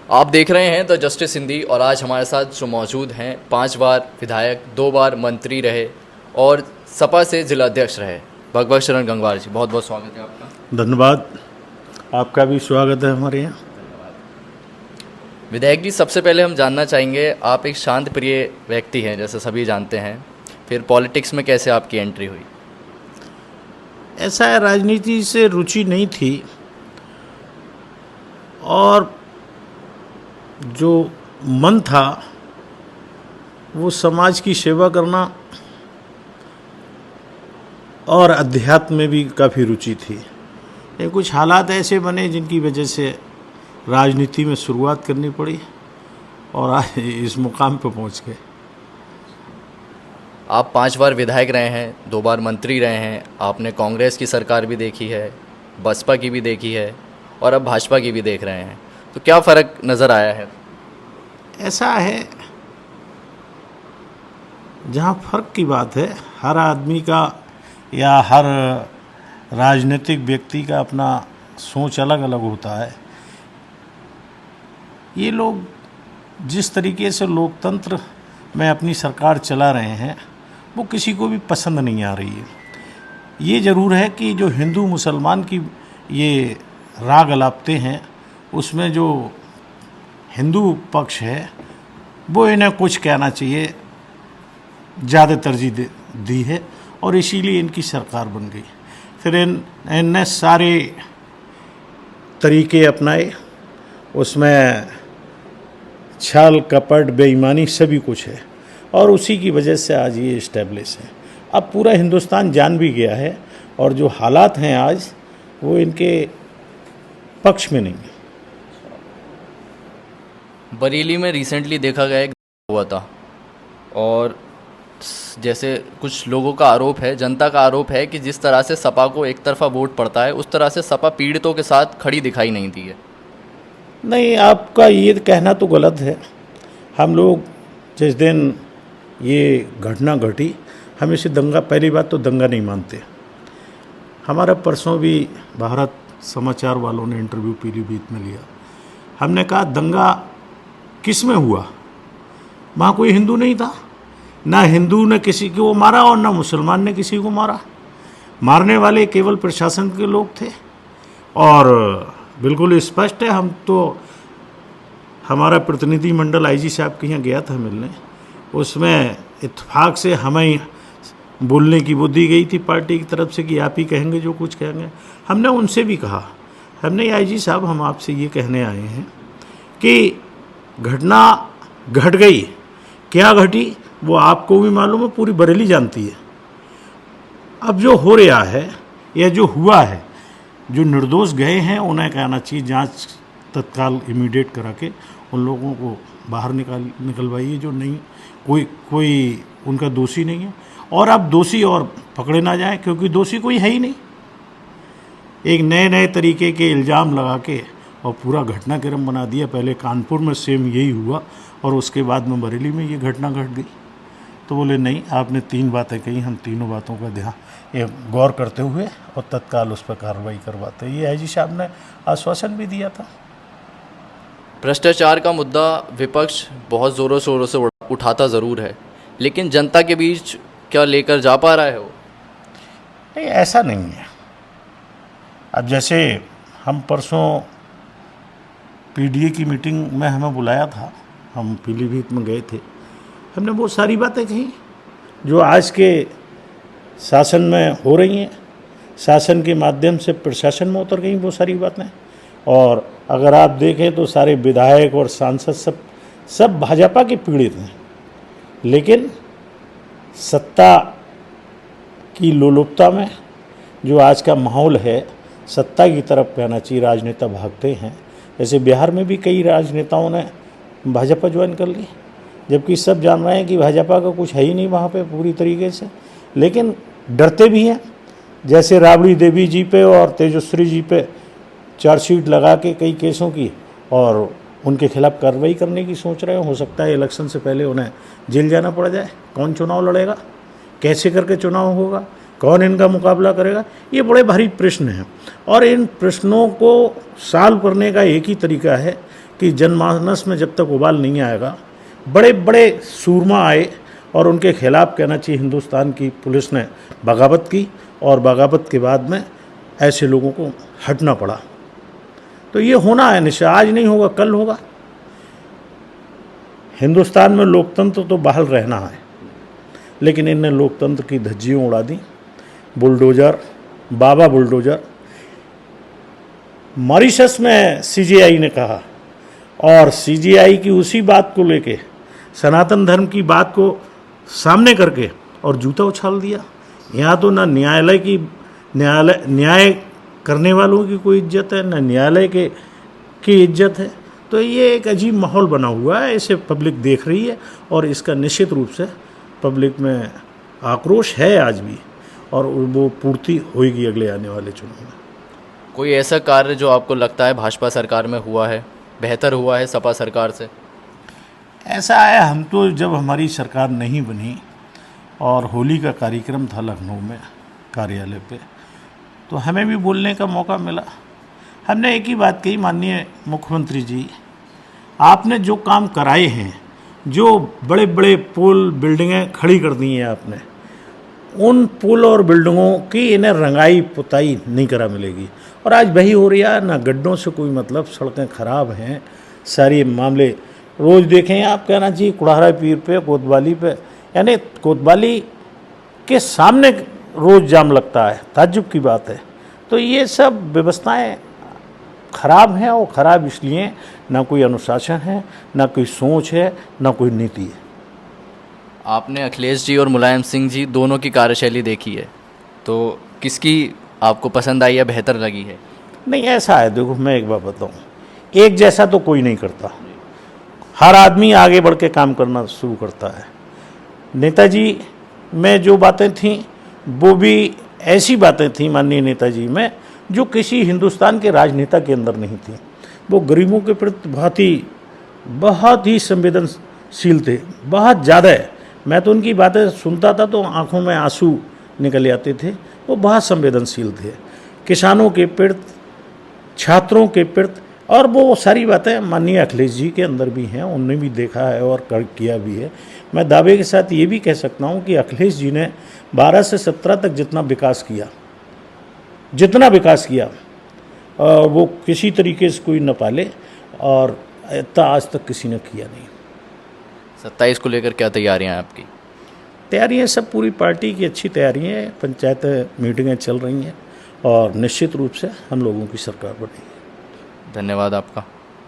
आप देख रहे हैं द जस्टिस हिंदी और आज हमारे साथ जो मौजूद हैं 5 बार विधायक, 2 बार मंत्री रहे और सपा से जिलाध्यक्ष रहे, भगवत शरण गंगवार जी, बहुत बहुत स्वागत है आपका। धन्यवाद। आपका भी स्वागत है हमारे यहाँ। विधायक जी, सबसे पहले हम जानना चाहेंगे, आप एक शांत प्रिय व्यक्ति हैं जैसे सभी जानते हैं, फिर पॉलिटिक्स में कैसे आपकी एंट्री हुई? ऐसा है, राजनीति से रुचि नहीं थी और जो मन था वो समाज की सेवा करना और अध्यात्म में भी काफ़ी रुचि थी। ये कुछ हालात ऐसे बने जिनकी वजह से राजनीति में शुरुआत करनी पड़ी और आज इस मुकाम पर पहुंच गए। आप 5 बार विधायक रहे हैं, 2 बार मंत्री रहे हैं, आपने कांग्रेस की सरकार भी देखी है, बसपा की भी देखी है और अब भाजपा की भी देख रहे हैं, तो क्या फ़र्क नज़र आया है? ऐसा है, जहाँ फ़र्क की बात है, हर आदमी का या हर राजनीतिक व्यक्ति का अपना सोच अलग अलग होता है। ये लोग जिस तरीके से लोकतंत्र में अपनी सरकार चला रहे हैं वो किसी को भी पसंद नहीं आ रही है। ये ज़रूर है कि जो हिंदू मुसलमान की ये राग अलापते हैं उसमें जो हिंदू पक्ष है वो इन्हें कुछ कहना चाहिए, ज़्यादा तरजीह दी है और इसीलिए इनकी सरकार बन गई। फिर इनने सारे तरीके अपनाए, उसमें छल कपट बेईमानी सभी कुछ है और उसी की वजह से आज ये इस्टेब्लिश है। अब पूरा हिंदुस्तान जान भी गया है और जो हालात हैं आज वो इनके पक्ष में नहीं है। बरेली में रिसेंटली देखा गया एक हुआ था और जैसे कुछ लोगों का आरोप है, जनता का आरोप है कि जिस तरह से सपा को एक तरफा वोट पड़ता है उस तरह से सपा पीड़ितों के साथ खड़ी दिखाई नहीं दी है। नहीं, आपका ये कहना तो गलत है। हम लोग जिस दिन ये घटना घटी हम इसे दंगा, पहली बात तो दंगा नहीं मानते। हमारा परसों भी भारत समाचार वालों ने इंटरव्यू पीलीभीत में लिया। हमने कहा दंगा किस में हुआ? वहाँ कोई हिंदू नहीं था, ना हिंदू ने किसी को मारा और ना मुसलमान ने किसी को मारा। मारने वाले केवल प्रशासन के लोग थे और बिल्कुल स्पष्ट है। हम तो, हमारा प्रतिनिधि मंडल आईजी साहब के यहाँ गया था मिलने, उसमें इत्तेफाक से हमें बोलने की वो दी गई थी पार्टी की तरफ से कि आप ही कहेंगे जो कुछ कहेंगे। हमने उनसे भी कहा, हमने आईजी साहब हम आपसे ये कहने आए हैं कि घटना घट गई, क्या घटी वो आपको भी मालूम है, पूरी बरेली जानती है। अब जो हो रहा है या जो हुआ है, जो निर्दोष गए हैं उन्हें कहना चाहिए जांच तत्काल इमीडिएट करा के उन लोगों को बाहर निकलवाइए जो नहीं, कोई उनका दोषी नहीं है और अब दोषी और पकड़े ना जाएं क्योंकि दोषी कोई है ही नहीं। एक नए नए तरीके के इल्ज़ाम लगा के और पूरा घटनाक्रम बना दिया। पहले कानपुर में सेम यही हुआ और उसके बाद में बरेली में ये घटना घट गई। तो बोले नहीं, आपने 3 बातें कही, हम तीनों बातों का ध्यान गौर करते हुए और तत्काल उस पर कार्रवाई करवाते। ये आईजी साहब ने आश्वासन भी दिया था। भ्रष्टाचार का मुद्दा विपक्ष बहुत ज़ोरों शोरों से उठाता ज़रूर है, लेकिन जनता के बीच क्या लेकर जा पा रहा है वो? नहीं, ऐसा नहीं है। अब जैसे हम परसों पीडीए की मीटिंग में हमें बुलाया था, हम पीलीभीत में गए थे, हमने बहुत सारी बातें कही जो आज के शासन में हो रही हैं, शासन के माध्यम से प्रशासन में उतर गई बहुत सारी बातें। और अगर आप देखें तो सारे विधायक और सांसद सब भाजपा के पीड़ित हैं, लेकिन सत्ता की लोलुपता में जो आज का माहौल है, सत्ता की तरफ कहना चाहिए राजनेता भागते हैं। जैसे बिहार में भी कई राजनेताओं ने भाजपा ज्वाइन कर ली, जबकि सब जान रहे हैं कि भाजपा का कुछ है ही नहीं वहाँ पे पूरी तरीके से, लेकिन डरते भी हैं। जैसे राबड़ी देवी जी पे और तेजस्वी जी पे चार्जशीट लगा के कई केसों की और उनके खिलाफ कार्रवाई करने की सोच रहे हो सकता है इलेक्शन से पहले उन्हें जेल जाना पड़ जाए। कौन चुनाव लड़ेगा, कैसे करके चुनाव होगा, कौन इनका मुकाबला करेगा, ये बड़े भारी प्रश्न हैं। और इन प्रश्नों को सॉल्व करने का एक ही तरीका है कि जनमानस में जब तक उबाल नहीं आएगा, बड़े बड़े सूरमा आए और उनके खिलाफ कहना चाहिए हिंदुस्तान की पुलिस ने बगावत की, और बगावत के बाद में ऐसे लोगों को हटना पड़ा। तो ये होना है निश्चय, आज नहीं होगा कल होगा। हिंदुस्तान में लोकतंत्र तो बहाल रहना है, लेकिन इनने लोकतंत्र की धज्जियाँ उड़ा दी। बुलडोज़र, बाबा बुलडोज़र। मॉरिशस में सीजेआई ने कहा, और सीजेआई की उसी बात को लेके सनातन धर्म की बात को सामने करके और जूता उछाल दिया। यहाँ तो ना न्याय करने वालों की कोई इज्जत है, ना न्यायालय की इज्जत है। तो ये एक अजीब माहौल बना हुआ है, इसे पब्लिक देख रही है, और इसका निश्चित रूप से पब्लिक में आक्रोश है आज भी, और वो पूर्ति होगी अगले आने वाले चुनाव में। कोई ऐसा कार्य जो आपको लगता है भाजपा सरकार में हुआ है, बेहतर हुआ है सपा सरकार से? ऐसा है, हम तो जब हमारी सरकार नहीं बनी और होली का कार्यक्रम था लखनऊ में कार्यालय पे, तो हमें भी बोलने का मौका मिला। हमने एक ही बात कही, माननीय मुख्यमंत्री जी, आपने जो काम कराए हैं, जो बड़े बड़े पुल बिल्डिंगें खड़ी कर दी हैं आपने, उन पुल और बिल्डिंगों की इन्हें रंगाई पुताई नहीं करा मिलेगी। और आज वही हो रही है ना, गड्ढों से कोई मतलब, सड़कें ख़राब हैं, सारे मामले रोज़ देखें आप, कहना चाहिए कुड़हरा पीर पे, कोतवाली पे, यानी कोतवाली के सामने रोज़ जाम लगता है, ताज्जुब की बात है। तो ये सब व्यवस्थाएं खराब हैं, और ख़राब इसलिए ना कोई अनुशासन है, ना कोई सोच है, ना कोई नीति है। आपने अखिलेश जी और मुलायम सिंह जी दोनों की कार्यशैली देखी है, तो किसकी आपको पसंद आई या बेहतर लगी है? नहीं, ऐसा है, देखो मैं एक बात बताऊँ, एक जैसा तो कोई नहीं करता, हर आदमी आगे बढ़ के काम करना शुरू करता है। नेताजी में जो बातें थीं वो भी ऐसी बातें थीं माननीय नेताजी में जो किसी हिंदुस्तान के राजनेता के अंदर नहीं थी। वो गरीबों के प्रति बहुत ही संवेदनशील थे, बहुत ज़्यादा। मैं तो उनकी बातें सुनता था तो आंखों में आंसू निकल आते थे। वो बहुत संवेदनशील थे, किसानों के प्रति, छात्रों के प्रति, और वो सारी बातें माननीय अखिलेश जी के अंदर भी हैं, उनने भी देखा है और किया भी है। मैं दावे के साथ ये भी कह सकता हूँ कि अखिलेश जी ने 12 से 17 तक जितना विकास किया वो किसी तरीके से कोई न पाले, और इतना आज तक किसी ने किया नहीं। 27 को लेकर क्या तैयारियां हैं आपकी? तैयारियां सब पूरी पार्टी की अच्छी तैयारियां हैं, पंचायत मीटिंगें चल रही हैं, और निश्चित रूप से हम लोगों की सरकार बनेगी। धन्यवाद आपका।